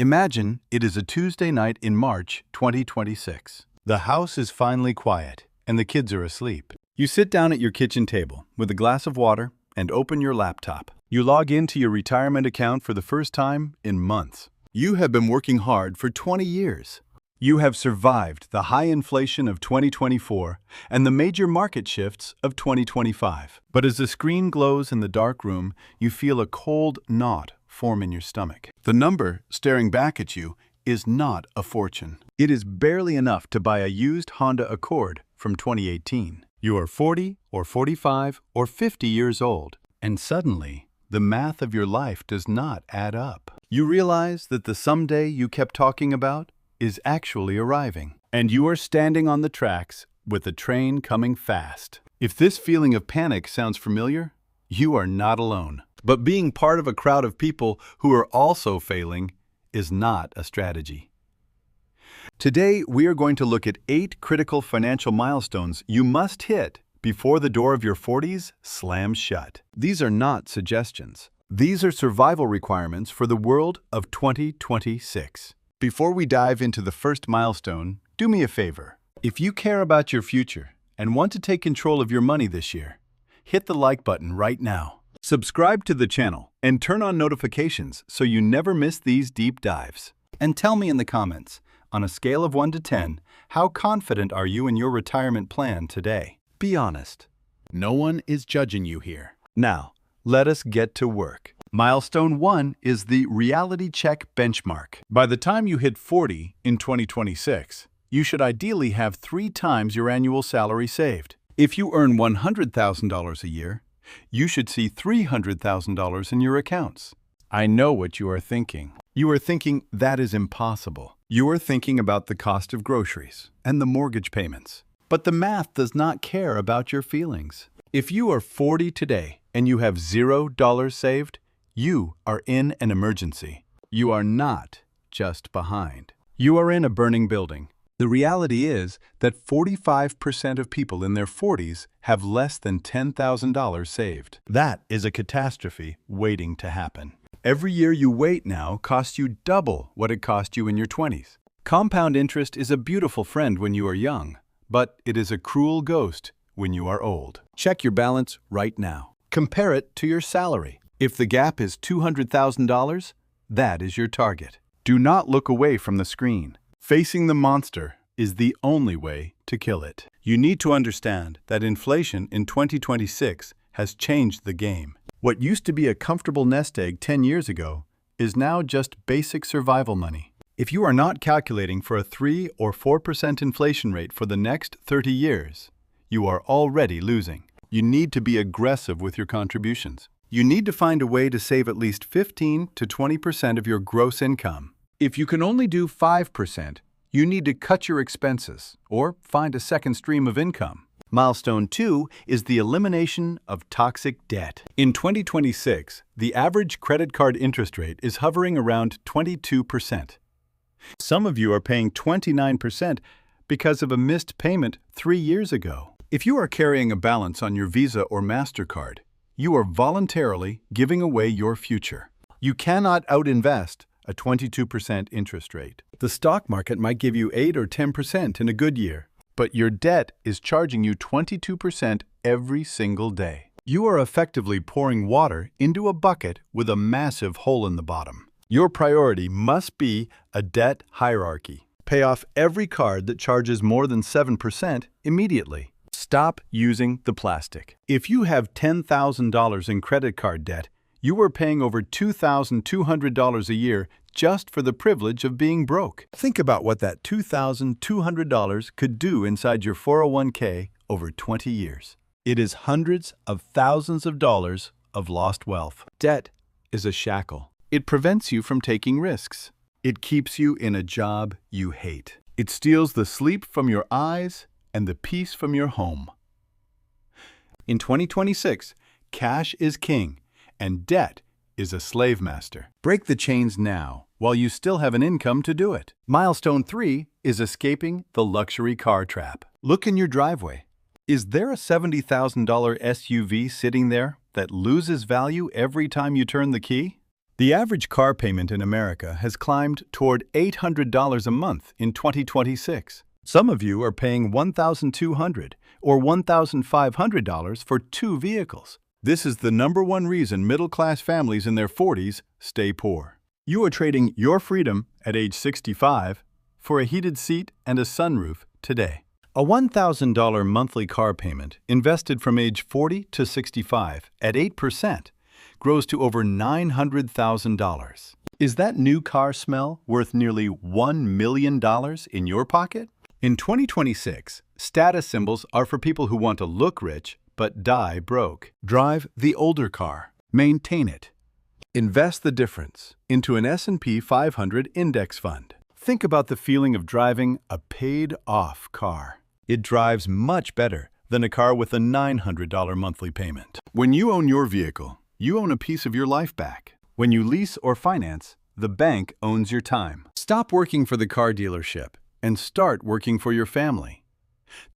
Imagine it is a Tuesday night in March 2026. The house is finally quiet, and the kids are asleep. You sit down at your kitchen table with a glass of water and open your laptop. You log into your retirement account for the first time in months. You have been working hard for 20 years. You have survived the high inflation of 2024 and the major market shifts of 2025. But as the screen glows in the dark room, you feel a cold knot form in your stomach. The number staring back at you is not a fortune. It is barely enough to buy a used Honda Accord from 2018. You are 40 or 45 or 50 years old, and suddenly, the math of your life does not add up. You realize that the someday you kept talking about is actually arriving, and you are standing on the tracks with the train coming fast. If this feeling of panic sounds familiar, you are not alone. But being part of a crowd of people who are also failing is not a strategy. Today, we are going to look at 8 critical financial milestones you must hit before the door of your 40s slams shut. These are not suggestions. These are survival requirements for the world of 2026. Before we dive into the first milestone, do me a favor. If you care about your future and want to take control of your money this year, hit the like button right now. Subscribe to the channel and turn on notifications so you never miss these deep dives. And tell me in the comments, on a scale of 1 to 10, how confident are you in your retirement plan today? Be honest. No one is judging you here. Now, let us get to work. Milestone 1 is the reality check benchmark. By the time you hit 40 in 2026, you should ideally have 3 times your annual salary saved. If you earn $100,000 a year, you should see $300,000 in your accounts. I know what you are thinking. You are thinking that is impossible. You are thinking about the cost of groceries and the mortgage payments. But the math does not care about your feelings. If you are 40 today and you have $0 saved, you are in an emergency. You are not just behind. You are in a burning building. The reality is that 45% of people in their 40s have less than $10,000 saved. That is a catastrophe waiting to happen. Every year you wait now costs you double what it cost you in your 20s. Compound interest is a beautiful friend when you are young, but it is a cruel ghost when you are old. Check your balance right now. Compare it to your salary. If the gap is $200,000, that is your target. Do not look away from the screen. Facing the monster is the only way to kill it. You need to understand that inflation in 2026 has changed the game. What used to be a comfortable nest egg 10 years ago is now just basic survival money. If you are not calculating for a 3 or 4% inflation rate for the next 30 years, you are already losing. You need to be aggressive with your contributions. You need to find a way to save at least 15 to 20% of your gross income. If you can only do 5%, you need to cut your expenses or find a second stream of income. Milestone 2 is the elimination of toxic debt. In 2026, the average credit card interest rate is hovering around 22%. Some of you are paying 29% because of a missed payment 3 years ago. If you are carrying a balance on your Visa or MasterCard, you are voluntarily giving away your future. You cannot outinvest a 22% interest rate. The stock market might give you 8 or 10% in a good year, but your debt is charging you 22% every single day. You are effectively pouring water into a bucket with a massive hole in the bottom. Your priority must be a debt hierarchy. Pay off every card that charges more than 7% immediately. Stop using the plastic. If you have $10,000 in credit card debt, you are paying over $2,200 a year just for the privilege of being broke. Think about what that $2,200 could do inside your 401k over 20 years. It is hundreds of thousands of dollars of lost wealth. Debt is a shackle. It prevents you from taking risks. It keeps you in a job you hate. It steals the sleep from your eyes and the peace from your home. In 2026, cash is king, and debt is a slave master. Break the chains now, while you still have an income to do it. Milestone 3 is escaping the luxury car trap. Look in your driveway. Is there a $70,000 SUV sitting there that loses value every time you turn the key? The average car payment in America has climbed toward $800 a month in 2026. Some of you are paying $1,200 or $1,500 for two vehicles. This is the #1 reason middle-class families in their 40s stay poor. You are trading your freedom at age 65 for a heated seat and a sunroof today. A $1,000 monthly car payment invested from age 40 to 65 at 8% grows to over $900,000. Is that new car smell worth nearly $1 million in your pocket? In 2026, status symbols are for people who want to look rich but die broke. Drive the older car. Maintain it. Invest the difference into an S&P 500 index fund. Think about the feeling of driving a paid-off car. It drives much better than a car with a $900 monthly payment. When you own your vehicle, you own a piece of your life back. When you lease or finance, the bank owns your time. Stop working for the car dealership and start working for your family.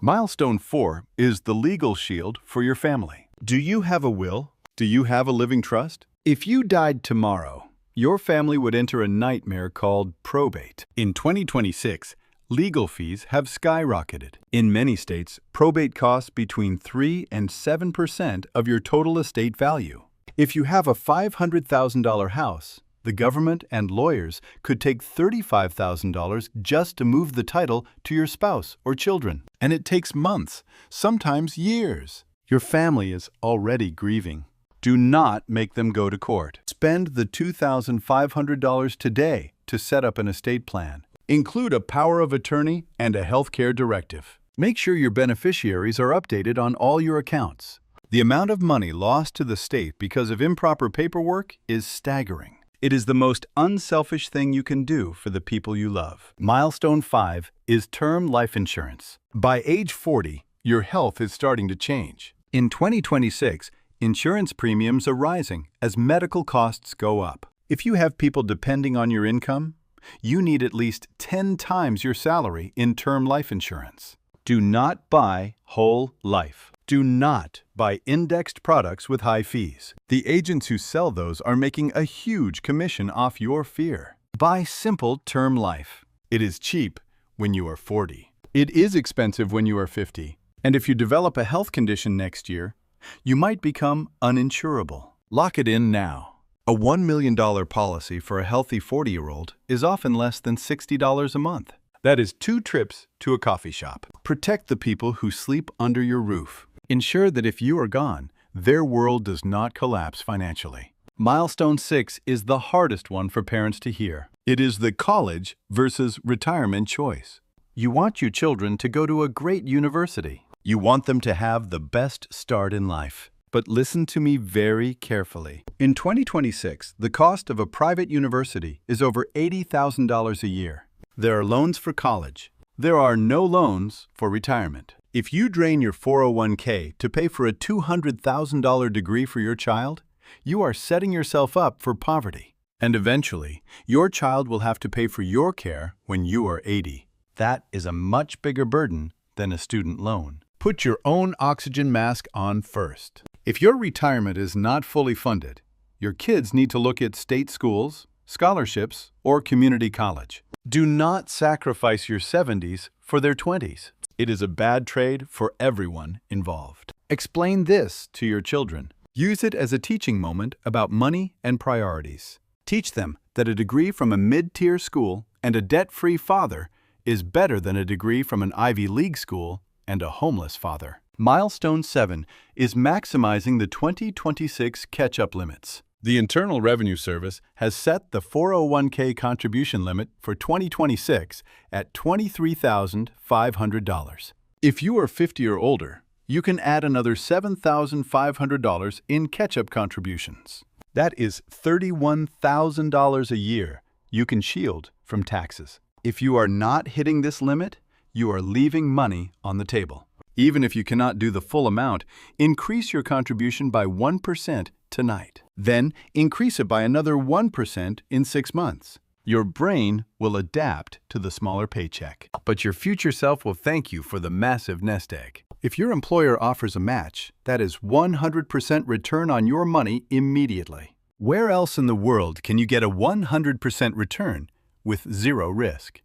Milestone 4 is the legal shield for your family. Do you have a will? Do you have a living trust? If you died tomorrow, your family would enter a nightmare called probate. In 2026, legal fees have skyrocketed. In many states, probate costs between 3 and 7% of your total estate value. If you have a $500,000 house, the government and lawyers could take $35,000 just to move the title to your spouse or children. And it takes months, sometimes years. Your family is already grieving. Do not make them go to court. Spend the $2,500 today to set up an estate plan. Include a power of attorney and a healthcare directive. Make sure your beneficiaries are updated on all your accounts. The amount of money lost to the state because of improper paperwork is staggering. It is the most unselfish thing you can do for the people you love. Milestone 5 is term life insurance. By age 40, your health is starting to change. In 2026, insurance premiums are rising as medical costs go up. If you have people depending on your income, you need at least 10 times your salary in term life insurance. Do not buy whole life. Do not buy indexed products with high fees. The agents who sell those are making a huge commission off your fear. Buy simple term life. It is cheap when you are 40. It is expensive when you are 50. And if you develop a health condition next year, you might become uninsurable. Lock it in now. A $1 million policy for a healthy 40-year-old is often less than $60 a month. That is 2 trips to a coffee shop. Protect the people who sleep under your roof. Ensure that if you are gone, their world does not collapse financially. Milestone 6 is the hardest one for parents to hear. It is the college versus retirement choice. You want your children to go to a great university. You want them to have the best start in life. But listen to me very carefully. In 2026, the cost of a private university is over $80,000 a year. There are loans for college. There are no loans for retirement. If you drain your 401k to pay for a $200,000 degree for your child, you are setting yourself up for poverty. And eventually, your child will have to pay for your care when you are 80. That is a much bigger burden than a student loan. Put your own oxygen mask on first. If your retirement is not fully funded, your kids need to look at state schools, scholarships, or community college. Do not sacrifice your 70s for their 20s. It is a bad trade for everyone involved. Explain this to your children. Use it as a teaching moment about money and priorities. Teach them that a degree from a mid-tier school and a debt-free father is better than a degree from an Ivy League school and a homeless father. Milestone 7 is maximizing the 2026 catch-up limits. The Internal Revenue Service has set the 401k contribution limit for 2026 at $23,500. If you are 50 or older, you can add another $7,500 in catch-up contributions. That is $31,000 a year you can shield from taxes. If you are not hitting this limit, you are leaving money on the table. Even if you cannot do the full amount, increase your contribution by 1% tonight. Then increase it by another 1% in 6 months. Your brain will adapt to the smaller paycheck, but your future self will thank you for the massive nest egg. If your employer offers a match, that is 100% return on your money immediately. Where else in the world can you get a 100% return with zero risk?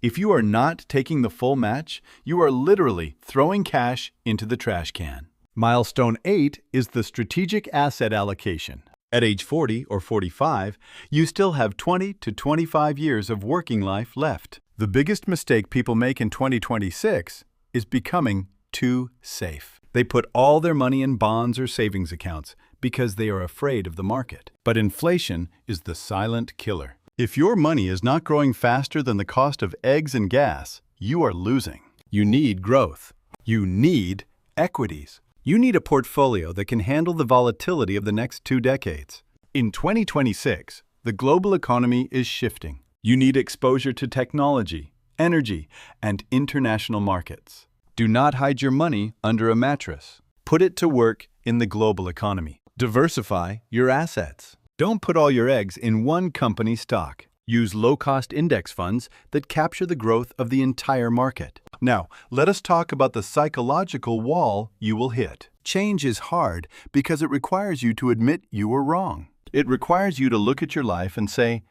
If you are not taking the full match, you are literally throwing cash into the trash can. Milestone 8 is the strategic asset allocation. At age 40 or 45, you still have 20 to 25 years of working life left. The biggest mistake people make in 2026 is becoming too safe. They put all their money in bonds or savings accounts because they are afraid of the market. But inflation is the silent killer. If your money is not growing faster than the cost of eggs and gas, you are losing. You need growth. You need equities. You need a portfolio that can handle the volatility of the next 2 decades. In 2026, the global economy is shifting. You need exposure to technology, energy, and international markets. Do not hide your money under a mattress. Put it to work in the global economy. Diversify your assets. Don't put all your eggs in one company stock. Use low-cost index funds that capture the growth of the entire market. Now, let us talk about the psychological wall you will hit. Change is hard because it requires you to admit you were wrong. It requires you to look at your life and say,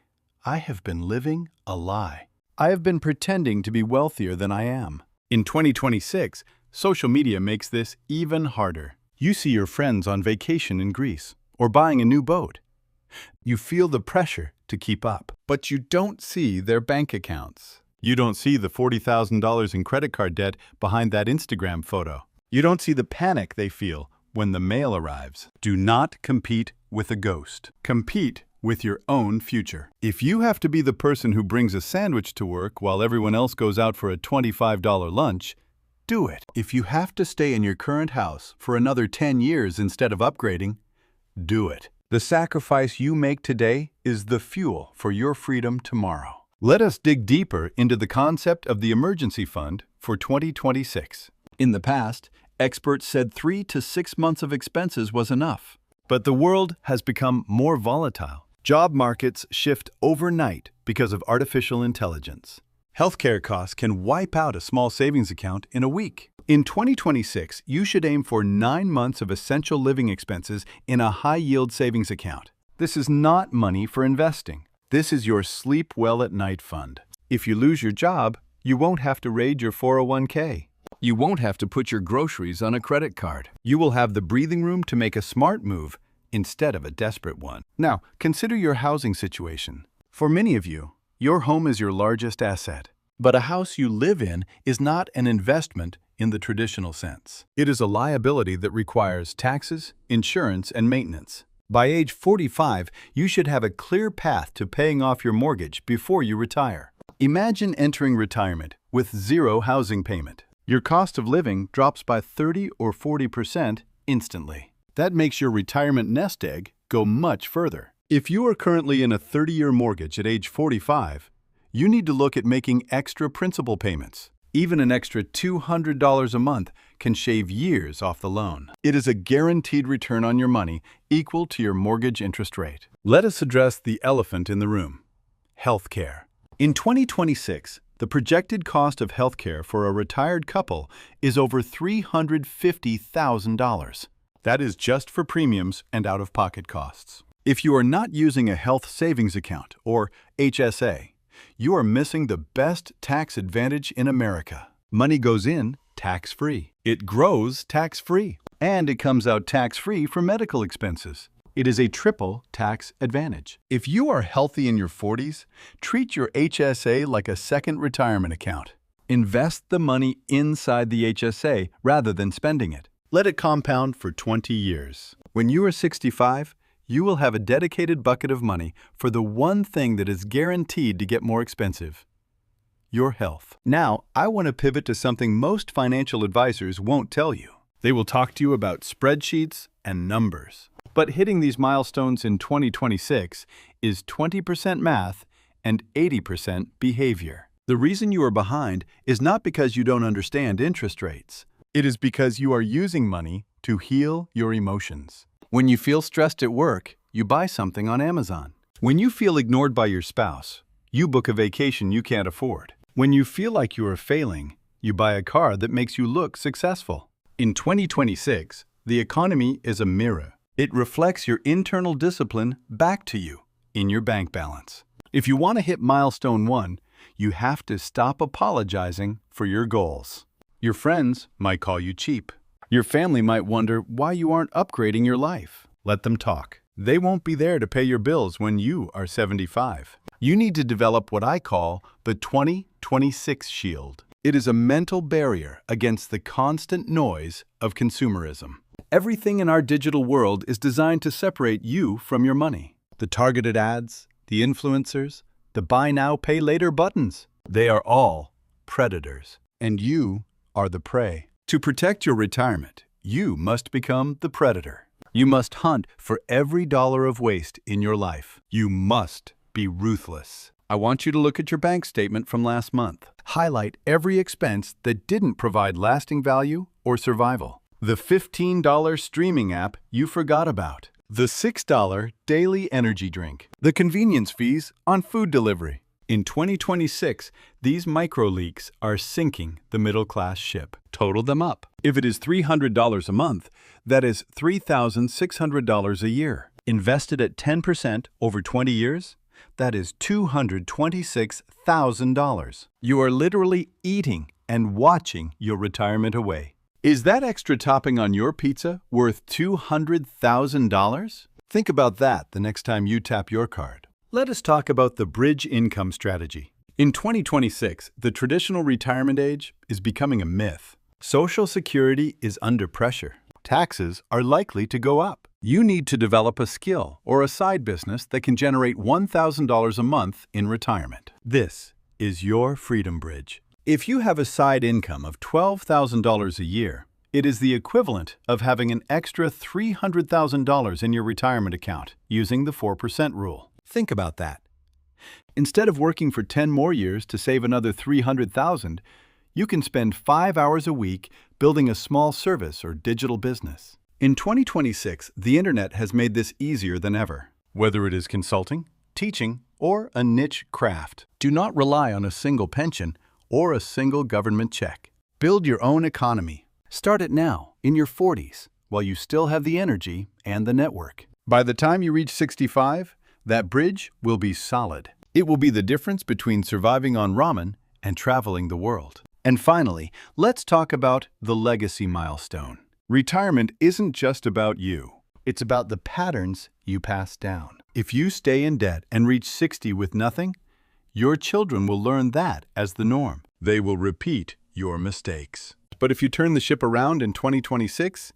I have been living a lie. I have been pretending to be wealthier than I am. In 2026, social media makes this even harder. You see your friends on vacation in Greece or buying a new boat. You feel the pressure to keep up, but you don't see their bank accounts. You don't see the $40,000 in credit card debt behind that Instagram photo. You don't see the panic they feel when the mail arrives. Do not compete with a ghost. Compete with your own future. If you have to be the person who brings a sandwich to work while everyone else goes out for a $25 lunch, do it. If you have to stay in your current house for another 10 years instead of upgrading, do it. The sacrifice you make today is the fuel for your freedom tomorrow. Let us dig deeper into the concept of the emergency fund for 2026. In the past, experts said 3 to 6 months of expenses was enough. But the world has become more volatile. Job markets shift overnight because of artificial intelligence. Healthcare costs can wipe out a small savings account in a week. In 2026, you should aim for 9 months of essential living expenses in a high-yield savings account. This is not money for investing. This is your sleep well at night fund. If you lose your job, you won't have to raid your 401k. You won't have to put your groceries on a credit card. You will have the breathing room to make a smart move instead of a desperate one. Now, consider your housing situation. For many of you, your home is your largest asset. But a house you live in is not an investment in the traditional sense. It is a liability that requires taxes, insurance, and maintenance. By age 45, you should have a clear path to paying off your mortgage before you retire. Imagine entering retirement with zero housing payment. Your cost of living drops by 30 or 40% instantly. That makes your retirement nest egg go much further. If you are currently in a 30-year mortgage at age 45, you need to look at making extra principal payments. Even an extra $200 a month can shave years off the loan. It is a guaranteed return on your money equal to your mortgage interest rate. Let us address the elephant in the room: healthcare. In 2026, the projected cost of healthcare for a retired couple is over $350,000. That is just for premiums and out-of-pocket costs. If you are not using a health savings account, or HSA, you are missing the best tax advantage in America. Money goes in tax-free. It grows tax-free. And it comes out tax-free for medical expenses. It is a triple tax advantage. If you are healthy in your 40s, treat your HSA like a second retirement account. Invest the money inside the HSA rather than spending it. Let it compound for 20 years. When you are 65, you will have a dedicated bucket of money for the one thing that is guaranteed to get more expensive: your health. Now, I want to pivot to something most financial advisors won't tell you. They will talk to you about spreadsheets and numbers. But hitting these milestones in 2026 is 20% math and 80% behavior. The reason you are behind is not because you don't understand interest rates. It is because you are using money to heal your emotions. When you feel stressed at work, you buy something on Amazon. When you feel ignored by your spouse, you book a vacation you can't afford. When you feel like you are failing, you buy a car that makes you look successful. In 2026, the economy is a mirror. It reflects your internal discipline back to you in your bank balance. If you want to hit milestone 1, you have to stop apologizing for your goals. Your friends might call you cheap. Your family might wonder why you aren't upgrading your life. Let them talk. They won't be there to pay your bills when you are 75. You need to develop what I call the 2026 shield. It is a mental barrier against the constant noise of consumerism. Everything in our digital world is designed to separate you from your money. The targeted ads, the influencers, the buy now, pay later buttons. They are all predators, and you are the prey. To protect your retirement, you must become the predator. You must hunt for every dollar of waste in your life. You must be ruthless. I want you to look at your bank statement from last month. Highlight every expense that didn't provide lasting value or survival. The $15 streaming app you forgot about. The $6 daily energy drink. The convenience fees on food delivery. In 2026, these micro leaks are sinking the middle-class ship. Total them up. If it is $300 a month, that is $3,600 a year. Invested at 10% over 20 years, that is $226,000. You are literally eating and watching your retirement away. Is that extra topping on your pizza worth $200,000? Think about that the next time you tap your card. Let us talk about the bridge income strategy. In 2026, the traditional retirement age is becoming a myth. Social Security is under pressure. Taxes are likely to go up. You need to develop a skill or a side business that can generate $1,000 a month in retirement. This is your freedom bridge. If you have a side income of $12,000 a year, it is the equivalent of having an extra $300,000 in your retirement account using the 4% rule. Think about that. Instead of working for 10 more years to save another $300,000, you can spend 5 hours a week building a small service or digital business. In 2026, the internet has made this easier than ever. Whether it is consulting, teaching, or a niche craft, do not rely on a single pension or a single government check. Build your own economy. Start it now, in your 40s, while you still have the energy and the network. By the time you reach 65, that bridge will be solid. It will be the difference between surviving on ramen and traveling the world. And finally, let's talk about the legacy milestone. Retirement isn't just about you. It's about the patterns you pass down. If you stay in debt and reach 60 with nothing, your children will learn that as the norm. They will repeat your mistakes. But if you turn the ship around in 2026,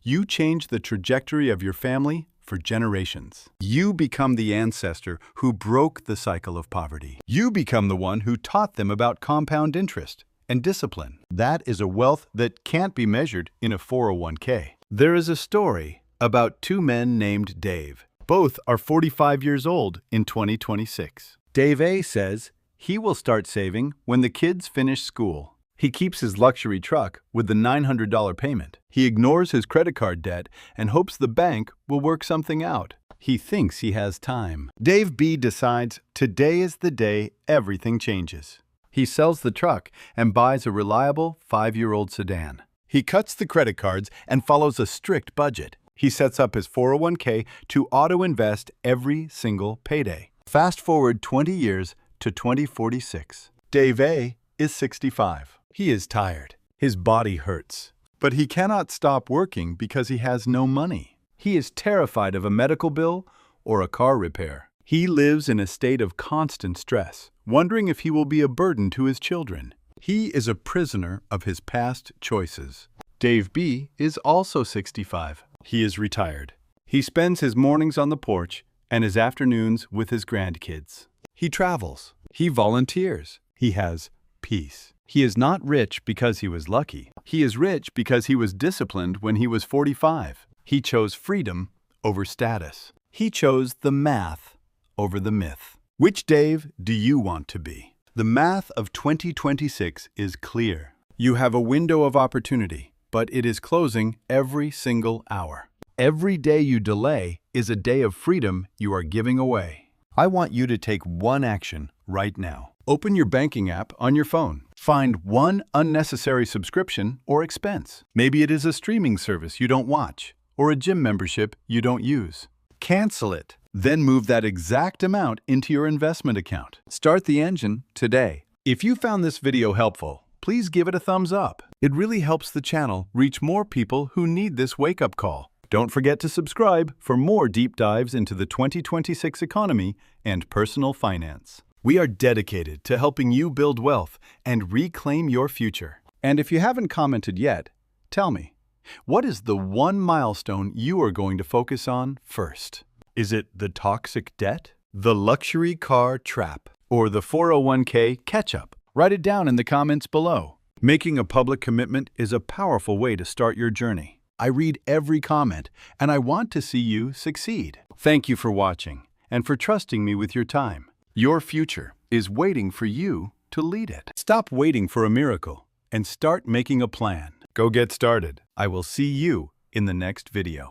you change the trajectory of your family for generations. You become the ancestor who broke the cycle of poverty. You become the one who taught them about compound interest and discipline. That is a wealth that can't be measured in a 401k. There is a story about two men named Dave. Both are 45 years old in 2026. Dave A says he will start saving when the kids finish school. He keeps his luxury truck with the $900 payment. He ignores his credit card debt and hopes the bank will work something out. He thinks he has time. Dave B decides today is the day everything changes. He sells the truck and buys a reliable 5-year-old sedan. He cuts the credit cards and follows a strict budget. He sets up his 401k to auto-invest every single payday. Fast forward 20 years to 2046. Dave A is 65. He is tired. His body hurts. But he cannot stop working because he has no money. He is terrified of a medical bill or a car repair. He lives in a state of constant stress, wondering if he will be a burden to his children. He is a prisoner of his past choices. Dave B is also 65. He is retired. He spends his mornings on the porch and his afternoons with his grandkids. He travels. He volunteers. He has peace. He is not rich because he was lucky. He is rich because he was disciplined when he was 45. He chose freedom over status. He chose the math over the myth. Which Dave do you want to be? The math of 2026 is clear. You have a window of opportunity, but it is closing every single hour. Every day you delay is a day of freedom you are giving away. I want you to take one action right now. Open your banking app on your phone. Find one unnecessary subscription or expense. Maybe it is a streaming service you don't watch, or a gym membership you don't use. Cancel it. Then move that exact amount into your investment account. Start the engine today. If you found this video helpful, please give it a thumbs up. It really helps the channel reach more people who need this wake-up call. Don't forget to subscribe for more deep dives into the 2026 economy and personal finance. We are dedicated to helping you build wealth and reclaim your future. And if you haven't commented yet, tell me, what is the one milestone you are going to focus on first? Is it the toxic debt, the luxury car trap, or the 401k catch-up? Write it down in the comments below. Making a public commitment is a powerful way to start your journey. I read every comment, and I want to see you succeed. Thank you for watching and for trusting me with your time. Your future is waiting for you to lead it. Stop waiting for a miracle and start making a plan. Go get started. I will see you in the next video.